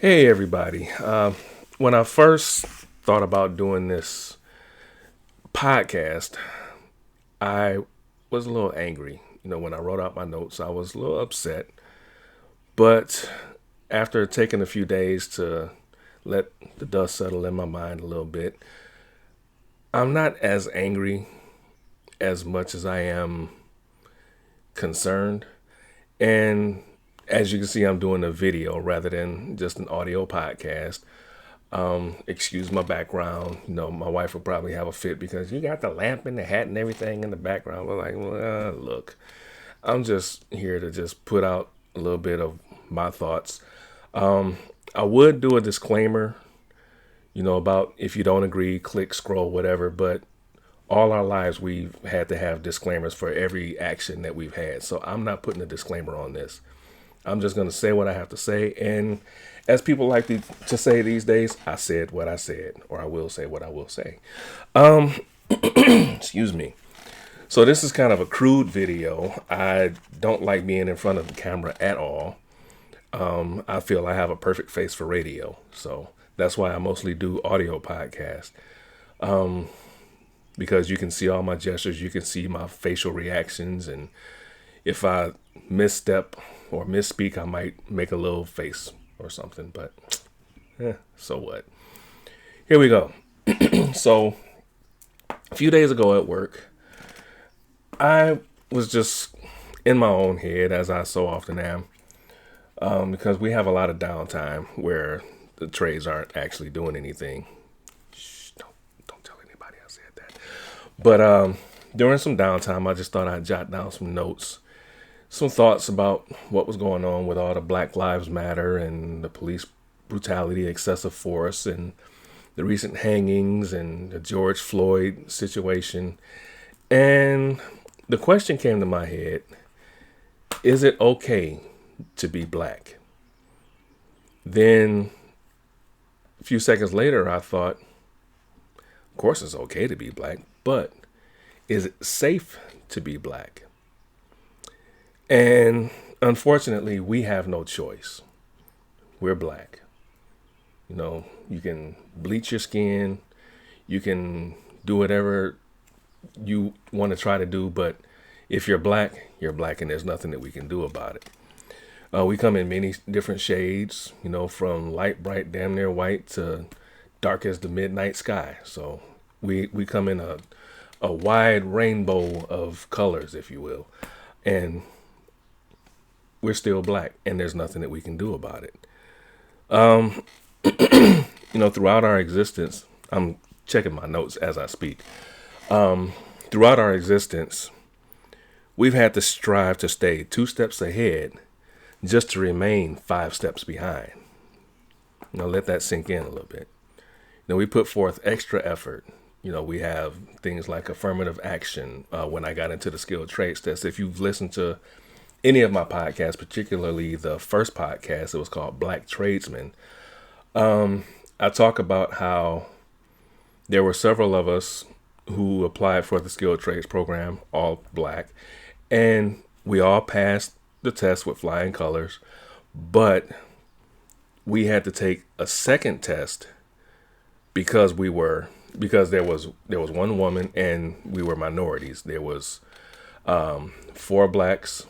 Hey, everybody. When I first thought about doing this podcast, I was a little angry. When I wrote out my notes, I was a little upset. But after taking a few days to let the dust settle in my mind a little bit, I'm not as angry as much as I am concerned. And as you can see, I'm doing a video rather than just an audio podcast. Excuse my background. My wife will probably have a fit because you got the lamp and the hat and everything in the background. We're like, well, look, I'm just here to just put out a little bit of my thoughts. I would do a disclaimer, about if you don't agree, click, scroll, whatever. But all our lives, we've had to have disclaimers for every action that we've had. So I'm not putting a disclaimer on this. I'm just going to say what I have to say. And as people like to say these days, I said what I said, or I will say what I will say. Excuse me. So this is kind of a crude video. I don't like being in front of the camera at all. I feel I have a perfect face for radio. So that's why I mostly do audio podcasts. Because you can see all my gestures, you can see my facial reactions, and if I misstep or misspeak, I might make a little face or something, but so what? Here we go. So, a few days ago at work, I was just in my own head, as I so often am, because we have a lot of downtime where the trades aren't actually doing anything. Shh, don't tell anybody I said that. But during some downtime, I just thought I'd jot down some notes, some thoughts about what was going on with all the Black Lives Matter and the police brutality, excessive force, and the recent hangings and the George Floyd situation. And the question came to my head, is it okay to be black? Then a few seconds later, I thought, of course it's okay to be black, but is it safe to be black? And unfortunately, we have no choice. We're black. You can bleach your skin, you can do whatever you want to try to do, but if you're black, and there's nothing that we can do about it. We come in many different shades, from light, bright, damn near white to dark as the midnight sky. So we come in a wide rainbow of colors, if you will. And we're still black, and there's nothing that we can do about it. Throughout our existence, I'm checking my notes as I speak. Throughout our existence, we've had to strive to stay 2 steps ahead just to remain 5 steps behind. Let that sink in a little bit. We put forth extra effort. We have things like affirmative action. When I got into the skilled trades test, if you've listened to any of my podcasts, particularly the first podcast, it was called Black Tradesmen. I talk about how there were several of us who applied for the skilled trades program, all black, and we all passed the test with flying colors, but we had to take a second test because there was one woman and we were minorities. There was 4 blacks,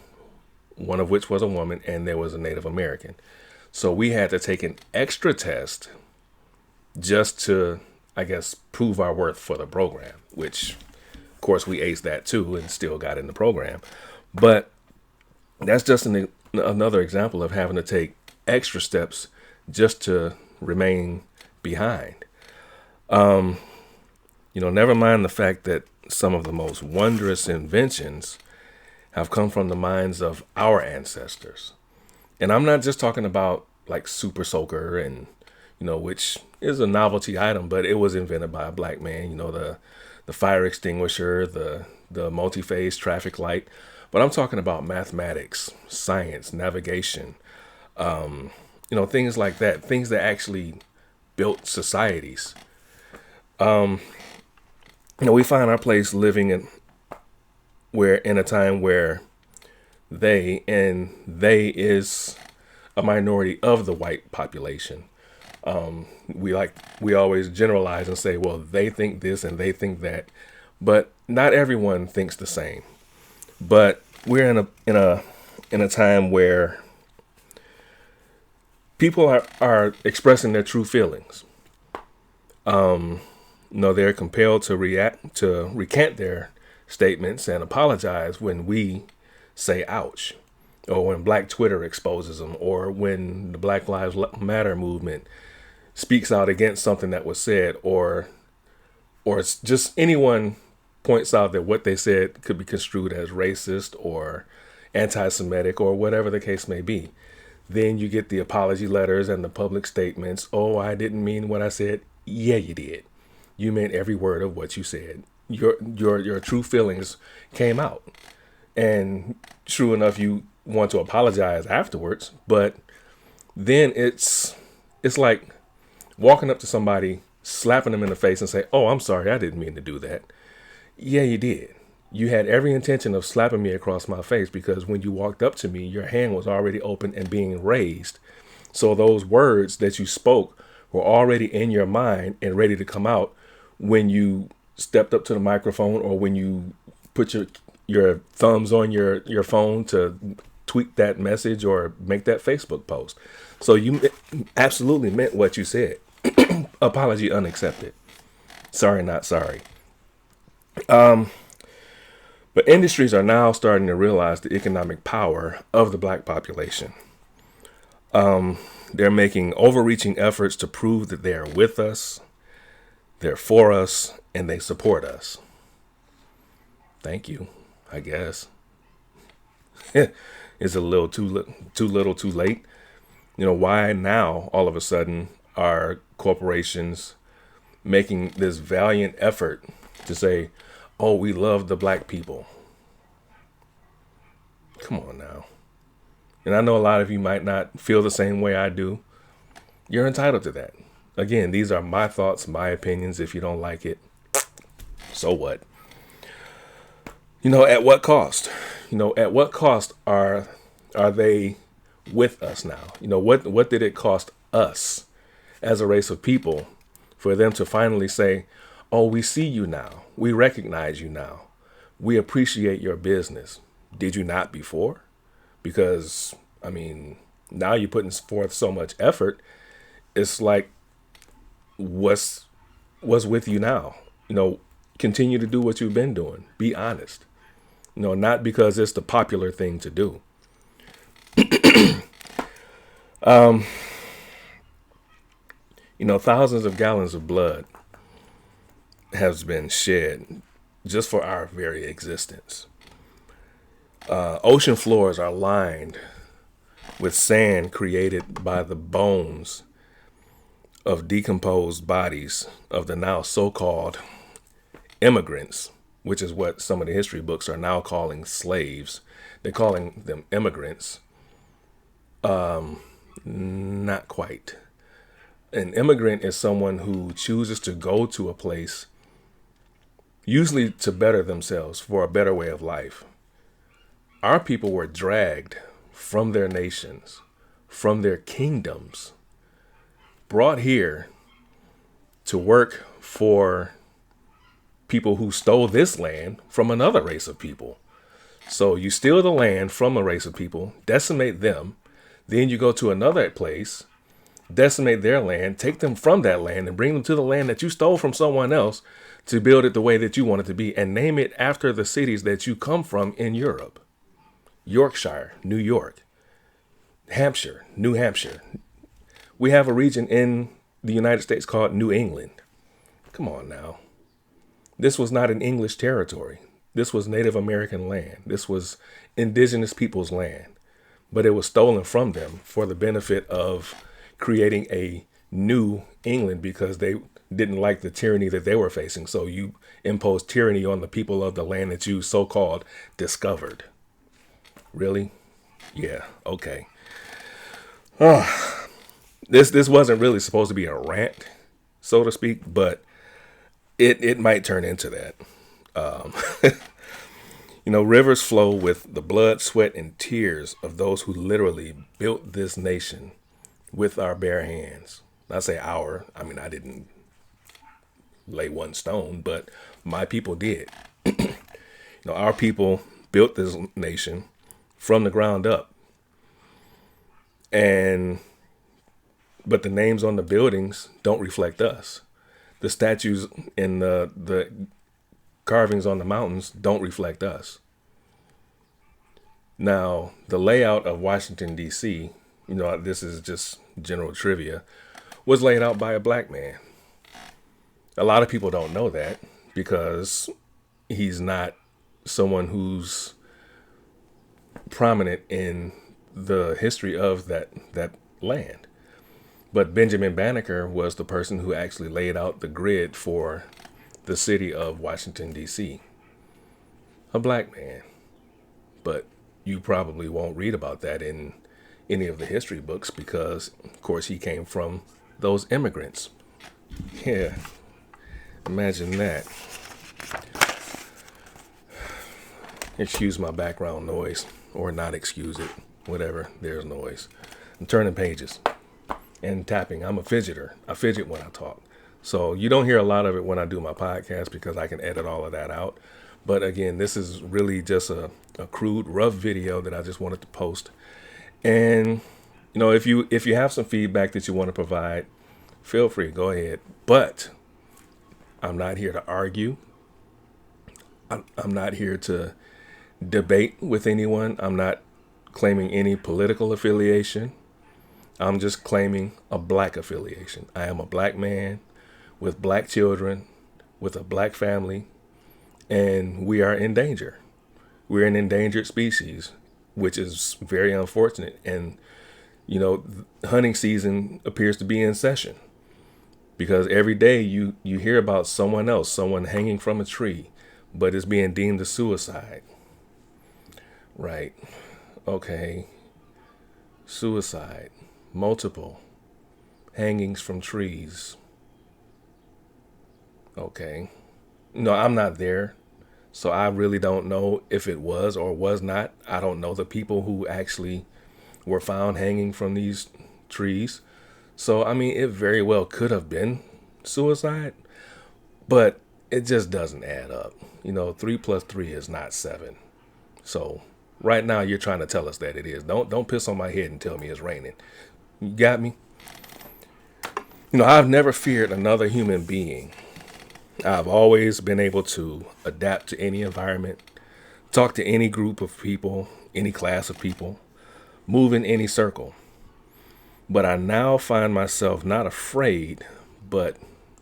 one of which was a woman, and there was a Native American. So we had to take an extra test just to, I guess, prove our worth for the program, which, of course, we aced that too and still got in the program. But that's just another example of having to take extra steps just to remain behind. Never mind the fact that some of the most wondrous inventions have come from the minds of our ancestors. And I'm not just talking about like Super Soaker and, which is a novelty item, but it was invented by a black man, the fire extinguisher, the multi-phase traffic light. But I'm talking about mathematics, science, navigation, things like that, things that actually built societies. We find our place living in a time where they is a minority of the white population. We always generalize and say, well, they think this and they think that, but not everyone thinks the same. But we're in a time where people are expressing their true feelings. They're compelled to recant their statements and apologize when we say ouch, or when Black Twitter exposes them, or when the Black Lives Matter movement speaks out against something that was said, or it's just anyone points out that what they said could be construed as racist or anti-Semitic or whatever the case may be. Then you get the apology letters and the public statements. Oh, I didn't mean what I said. Yeah, you did. You meant every word of what you said. Your true feelings came out. And true enough, you want to apologize afterwards, but then it's like walking up to somebody, slapping them in the face and say, "Oh, I'm sorry, I didn't mean to do that." Yeah, you did. You had every intention of slapping me across my face, because when you walked up to me, your hand was already open and being raised. So those words that you spoke were already in your mind and ready to come out when you stepped up to the microphone, or when you put your thumbs on your phone to tweet that message or make that Facebook post. So you absolutely meant what you said. Apology unaccepted. Sorry, not sorry. But industries are now starting to realize the economic power of the Black population. They're making overreaching efforts to prove that they are with us, they're for us, and they support us. Thank you, I guess. It's a little too little too late. Why now all of a sudden are corporations making this valiant effort to say, oh, we love the Black people? Come on now. And I know a lot of you might not feel the same way I do. You're entitled to that. Again, these are my thoughts, my opinions. If you don't like it, so what? At what cost? At what cost are they with us now? What did it cost us as a race of people for them to finally say, oh, we see you now. We recognize you now. We appreciate your business. Did you not before? Because, now you're putting forth so much effort. It's like, what's with you now? Continue to do what you've been doing. Be honest. Not because it's the popular thing to do. Thousands of gallons of blood has been shed just for our very existence. Ocean floors are lined with sand created by the bones of decomposed bodies of the now so-called immigrants, which is what some of the history books are now calling slaves. They're calling them immigrants. Not quite. An immigrant is someone who chooses to go to a place, usually to better themselves, for a better way of life. Our people were dragged from their nations, from their kingdoms, brought here to work for people who stole this land from another race of people. So you steal the land from a race of people, decimate them, then you go to another place, decimate their land, take them from that land and bring them to the land that you stole from someone else to build it the way that you want it to be, and name it after the cities that you come from in Europe. Yorkshire, New York, Hampshire, New Hampshire. We have a region in the United States called New England. Come on now. This was not an English territory. This was Native American land. This was indigenous people's land. But it was stolen from them for the benefit of creating a new England, because they didn't like the tyranny that they were facing. So you imposed tyranny on the people of the land that you so-called discovered. Really? Yeah, okay. This wasn't really supposed to be a rant, so to speak, but it might turn into that. Rivers flow with the blood, sweat, and tears of those who literally built this nation with our bare hands. I say our, I didn't lay one stone, but my people did. Our people built this nation from the ground up. But the names on the buildings don't reflect us. The statues and the carvings on the mountains don't reflect us. Now, the layout of Washington, D.C., this is just general trivia, was laid out by a black man. A lot of people don't know that because he's not someone who's prominent in the history of that land. But Benjamin Banneker was the person who actually laid out the grid for the city of Washington, D.C. A black man. But you probably won't read about that in any of the history books because, of course, he came from those immigrants. Yeah, imagine that. Excuse my background noise, or not excuse it, whatever, there's noise. I'm turning pages and tapping. I'm a fidgeter. I fidget when I talk. So you don't hear a lot of it when I do my podcast because I can edit all of that out. But again, this is really just a crude, rough video that I just wanted to post. And, if you have some feedback that you want to provide, feel free, go ahead. But I'm not here to argue. I'm not here to debate with anyone. I'm not claiming any political affiliation. I'm just claiming a black affiliation. I am a black man with black children, with a black family, and we are in danger. We're an endangered species, which is very unfortunate. And, hunting season appears to be in session because every day you hear about someone hanging from a tree, but it's being deemed a suicide. Right. Okay. Suicide. Multiple hangings from trees. Okay. No, I'm not there. So I really don't know if it was or was not. I don't know the people who actually were found hanging from these trees. So, it very well could have been suicide, but it just doesn't add up. 3 plus 3 is not 7. So right now you're trying to tell us that it is. Don't piss on my head and tell me it's raining. You got me? I've never feared another human being. I've always been able to adapt to any environment, talk to any group of people, any class of people, move in any circle. But I now find myself not afraid, but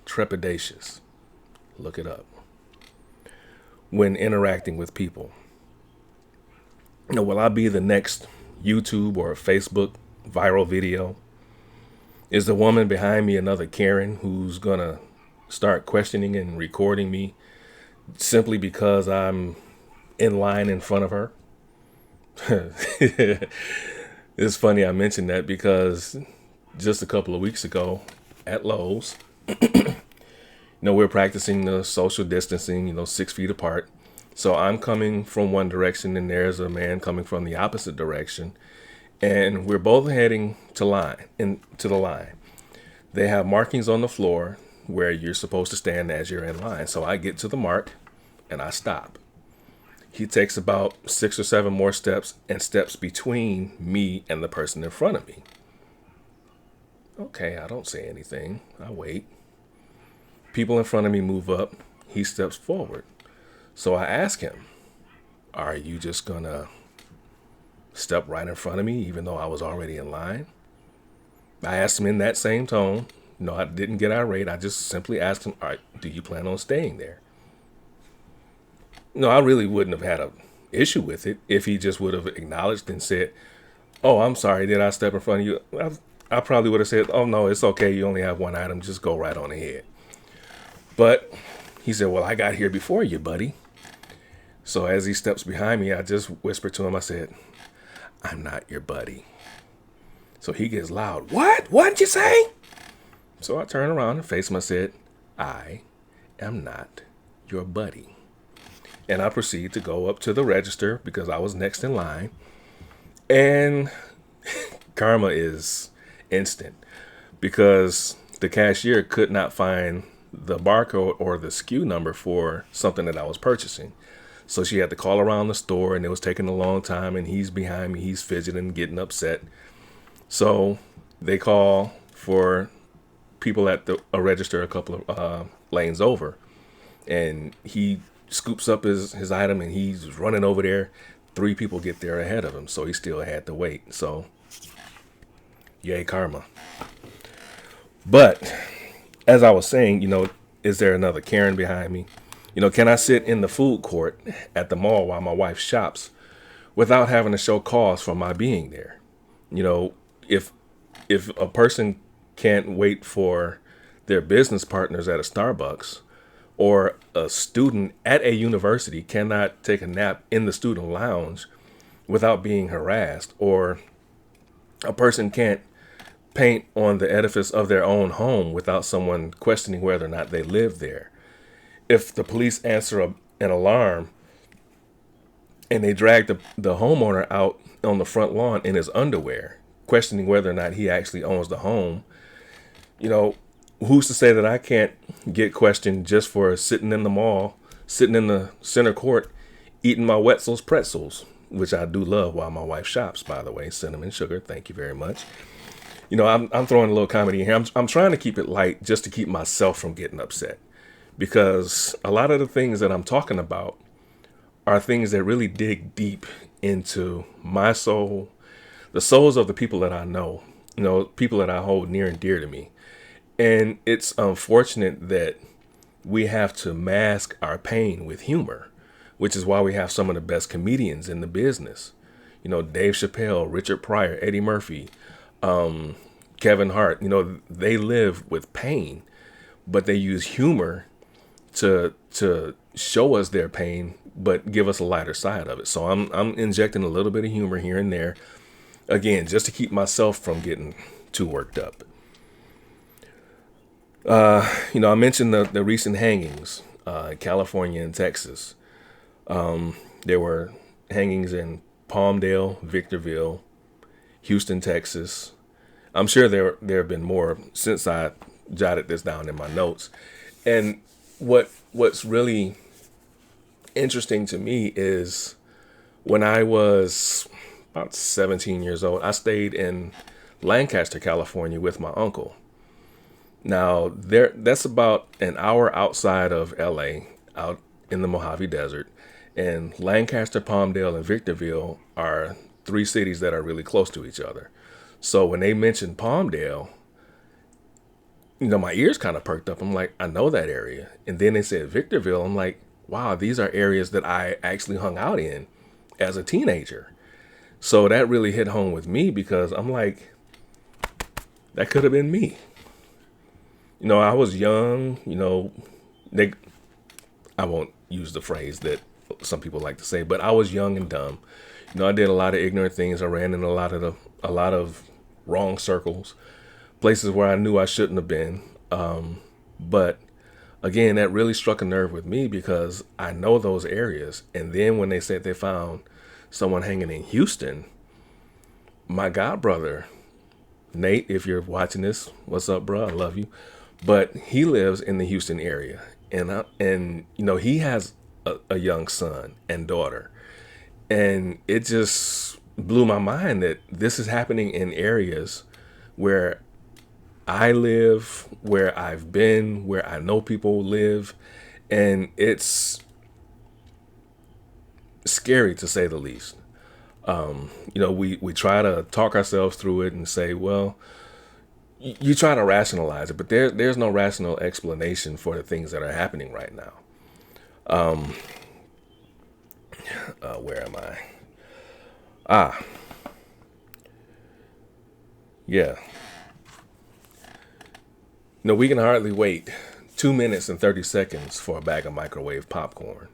trepidatious. Look it up. When interacting with people. Will I be the next YouTube or Facebook viral video? Is the woman behind me another Karen who's going to start questioning and recording me simply because I'm in line in front of her? It's funny I mentioned that because just a couple of weeks ago at Lowe's, we're practicing the social distancing, 6 feet apart. So I'm coming from one direction and there's a man coming from the opposite direction. And we're both heading to the line. They have markings on the floor where you're supposed to stand as you're in line. So I get to the mark and I stop. He takes about 6 or 7 more steps and steps between me and the person in front of me. Okay, I don't say anything. I wait. People in front of me move up. He steps forward. So I ask him, are you just gonna step right in front of me even though I was already in line? I asked him in that same tone. No, I didn't get irate. I just simply asked him, all right, do you plan on staying there? No, I really wouldn't have had an issue with it if he just would have acknowledged and said, oh, I'm sorry, did I step in front of you? I probably would have said, oh, no, it's okay. You only have one item. Just go right on ahead. But he said, well, I got here before you, buddy. So as he steps behind me, I just whispered to him, I said, I'm not your buddy. So he gets loud. What? What'd you say? So I turned around and faced him. I said, I am not your buddy. and I proceed to go up to the register because I was next in line. And karma is instant because the cashier could not find the barcode or the SKU number for something that I was purchasing. So she had to call around the store, and it was taking a long time, and he's behind me, he's fidgeting, getting upset. So they call for people at a register a couple of lanes over, and he scoops up his item, and he's running over there. Three people get there ahead of him, so he still had to wait. So yay, karma. But as I was saying, is there another Karen behind me? Can I sit in the food court at the mall while my wife shops without having to show cause for my being there? If a person can't wait for their business partners at a Starbucks, or a student at a university cannot take a nap in the student lounge without being harassed, or a person can't paint on the edifice of their own home without someone questioning whether or not they live there. If the police answer an alarm and they drag the homeowner out on the front lawn in his underwear, questioning whether or not he actually owns the home, who's to say that I can't get questioned just for sitting in the mall, sitting in the center court, eating my Wetzel's pretzels, which I do love while my wife shops, by the way. Cinnamon sugar, thank you very much. I'm throwing a little comedy in here. I'm trying to keep it light just to keep myself from getting upset, because a lot of the things that I'm talking about are things that really dig deep into my soul, the souls of the people that I know, people that I hold near and dear to me. And it's unfortunate that we have to mask our pain with humor, which is why we have some of the best comedians in the business. Dave Chappelle, Richard Pryor, Eddie Murphy, Kevin Hart, they live with pain, but they use humor to show us their pain, but give us a lighter side of it. So I'm injecting a little bit of humor here and there, again, just to keep myself from getting too worked up. I mentioned the recent hangings in California and Texas. There were hangings in Palmdale, Victorville, Houston, Texas. I'm sure there have been more since I jotted this down in my notes. And what's really interesting to me is when I was about 17 years old, I stayed in Lancaster, California with my uncle. Now, that's about an hour outside of LA, out in the Mojave Desert. And Lancaster, Palmdale, and Victorville are three cities that are really close to each other. So when they mentioned Palmdale, my ears kind of perked up. I'm like, I know that area. And then they said Victorville. I'm like, wow, these are areas that I actually hung out in as a teenager. So that really hit home with me, because I'm like, that could have been me. I was young, I won't use the phrase that some people like to say, but I was young and dumb. I did a lot of ignorant things. I ran in a lot of wrong circles, places where I knew I shouldn't have been. But again, that really struck a nerve with me, because I know those areas. And then when they said they found someone hanging in Houston, my god brother, Nate, if you're watching this, what's up, bro? I love you. But he lives in the Houston area, and he has a young son and daughter, and it just blew my mind that this is happening in areas where I live, where I've been, where I know people live, and it's scary to say the least. We try to talk ourselves through it and say, well, you try to rationalize it, but there's no rational explanation for the things that are happening right now. Where am I? Yeah. No, we can hardly wait 2 minutes and 30 seconds for a bag of microwave popcorn.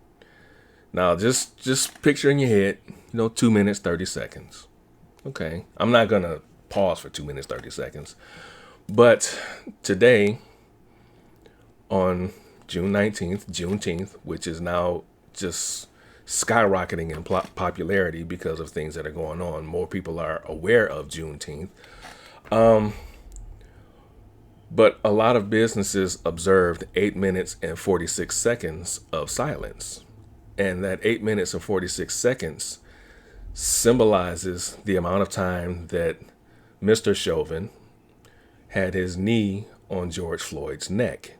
Now, just picture in your head, 2 minutes, 30 seconds. Okay. I'm not going to pause for 2 minutes, 30 seconds. But today, on June 19th, Juneteenth, which is now just skyrocketing in popularity because of things that are going on. More people are aware of Juneteenth. But a lot of businesses observed 8 minutes and 46 seconds of silence. And that 8 minutes and 46 seconds symbolizes the amount of time that Mr. Chauvin had his knee on George Floyd's neck.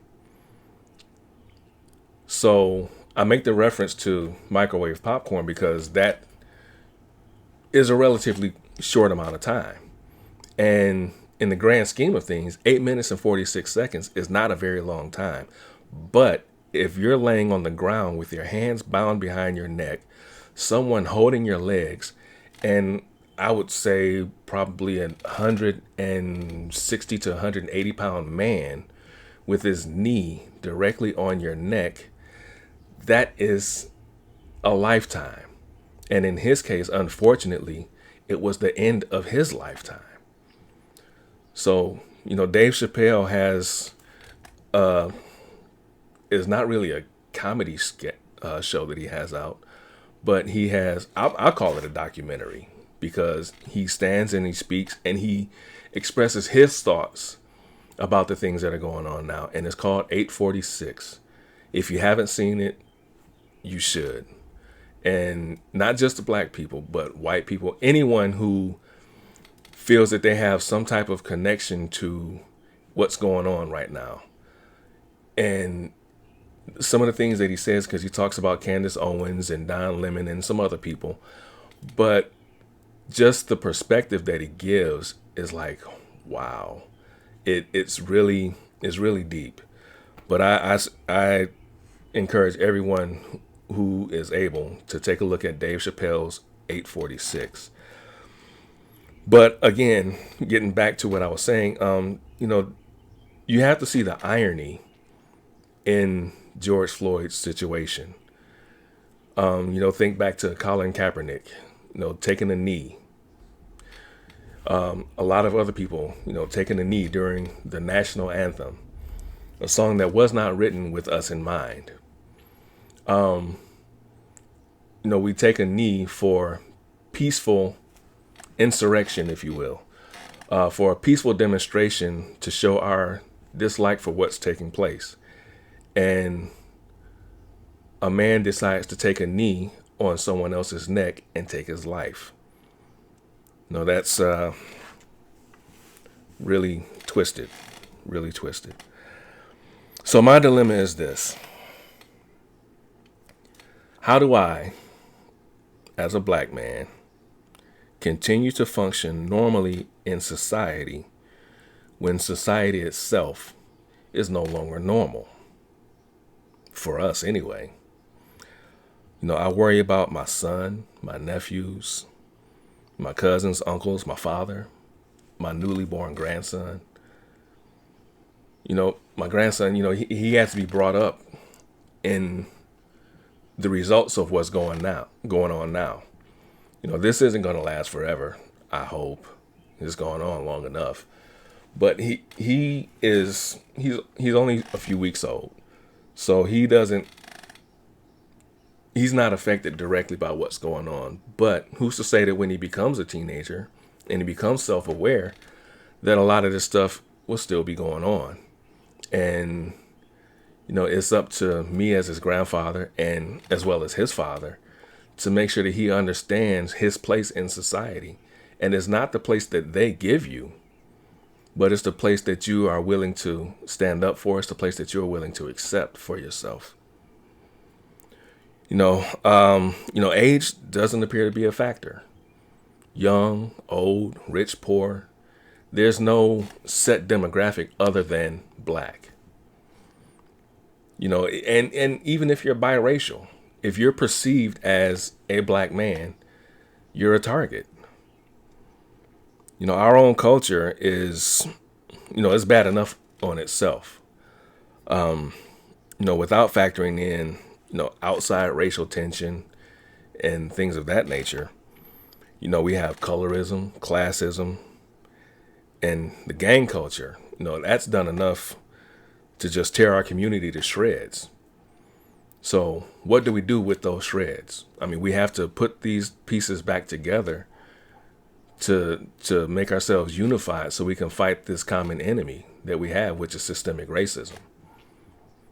So I make the reference to microwave popcorn because that is a relatively short amount of time. And in the grand scheme of things, 8 minutes and 46 seconds is not a very long time. But if you're laying on the ground with your hands bound behind your neck, someone holding your legs, and I would say probably a 160 to 180 pound man with his knee directly on your neck, that is a lifetime. And in his case, unfortunately, it was the end of his lifetime. So, Dave Chappelle is not really a comedy show that he has out, but he has, I'll call it a documentary, because he stands and he speaks and he expresses his thoughts about the things that are going on now. And it's called 846. If you haven't seen it, you should. And not just the black people, but white people, anyone who feels that they have some type of connection to what's going on right now. And some of the things that he says, because he talks about Candace Owens and Don Lemon and some other people, but just the perspective that he gives is like, wow, it's really deep. But I encourage everyone who is able to take a look at Dave Chappelle's 846. But again, getting back to what I was saying, you have to see the irony in George Floyd's situation. Think back to Colin Kaepernick, taking a knee. A lot of other people, taking a knee during the national anthem, a song that was not written with us in mind. We take a knee for peaceful insurrection, if you will, for a peaceful demonstration to show our dislike for what's taking place. And a man decides to take a knee on someone else's neck and take his life. That's really twisted, really twisted. So my dilemma is this. How do I, as a black man, continue to function normally in society when society itself is no longer normal? For us anyway. I worry about my son, my nephews, my cousins, uncles, my father, my newly born grandson. My grandson, he has to be brought up in the results of what's going on now. This isn't going to last forever, I hope. It's going on long enough. But he's only a few weeks old. So he's not affected directly by what's going on. But who's to say that when he becomes a teenager and he becomes self-aware, that a lot of this stuff will still be going on. And, it's up to me as his grandfather and as well as his father to make sure that he understands his place in society. And it's not the place that they give you, but it's the place that you are willing to stand up for. It's the place that you're willing to accept for yourself. Age doesn't appear to be a factor. Young, old, rich, poor. There's no set demographic other than black. And even if you're biracial, if you're perceived as a black man, you're a target. Our own culture is, it's bad enough on itself. Without factoring in, outside racial tension and things of that nature. We have colorism, classism, and the gang culture. That's done enough to just tear our community to shreds. So what do we do with those shreds? I mean, we have to put these pieces back together to make ourselves unified so we can fight this common enemy that we have, which is systemic racism.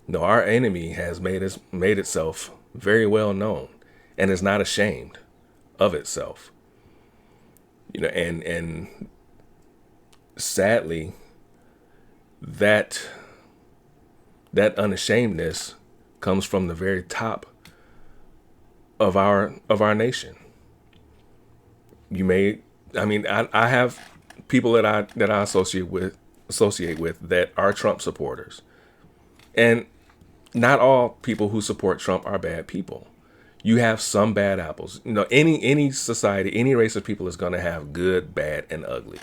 No, our enemy has made itself very well known and is not ashamed of itself. And sadly, that unashamedness comes from the very top of our nation. I have people that I associate with that are Trump supporters. And not all people who support Trump are bad people. You have some bad apples. Any society, any race of people is going to have good, bad, and ugly.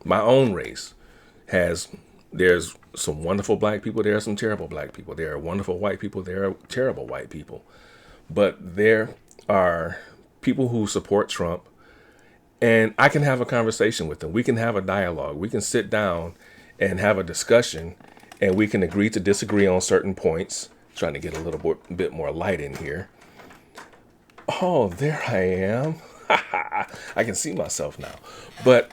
My own race there's some wonderful black people. There are some terrible black people. There are wonderful white people. There are terrible white people. But there are people who support Trump, and I can have a conversation with them. We can have a dialogue. We can sit down and have a discussion, and we can agree to disagree on certain points. Trying to get a little bit more light in here. Oh, there I am. I can see myself now. But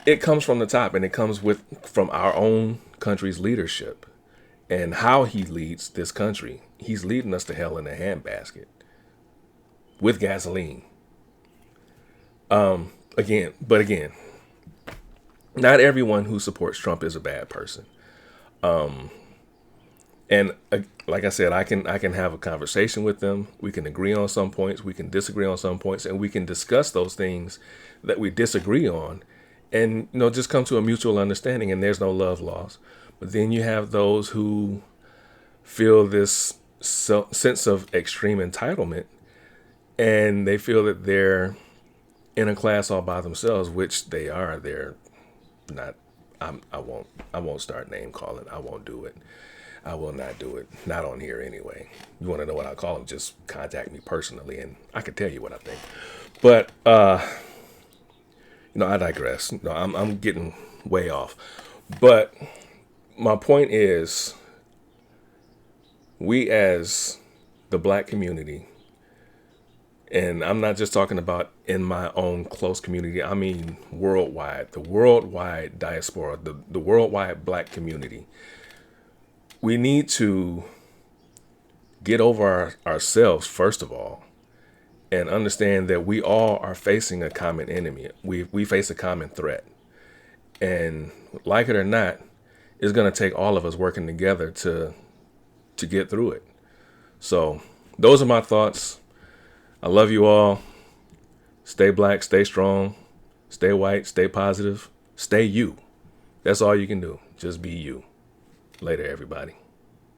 it comes from the top, and it comes from our own country's leadership and how he leads this country. He's leading us to hell in a handbasket with gasoline. Again, not everyone who supports Trump is a bad person. And like I said, I can have a conversation with them. We can agree on some points. We can disagree on some points, and we can discuss those things that we disagree on, and just come to a mutual understanding. And there's no love lost. But then you have those who feel this sense of extreme entitlement, and they feel that they're in a class all by themselves, which they are. They're not. I won't start name calling. I won't do it. I will not do it. Not on here anyway. You want to know what I call them? Just contact me personally, and I can tell you what I think. But I digress. No, I'm getting way off. But my point is, we as the black community, and I'm not just talking about in my own close community. I mean worldwide, the worldwide diaspora, the worldwide black community. We need to get over ourselves, first of all, and understand that we all are facing a common enemy. We face a common threat. And like it or not, it's going to take all of us working together to get through it. So those are my thoughts. I love you all. Stay black, stay strong, stay white, stay positive, stay you. That's all you can do. Just be you. Later, everybody.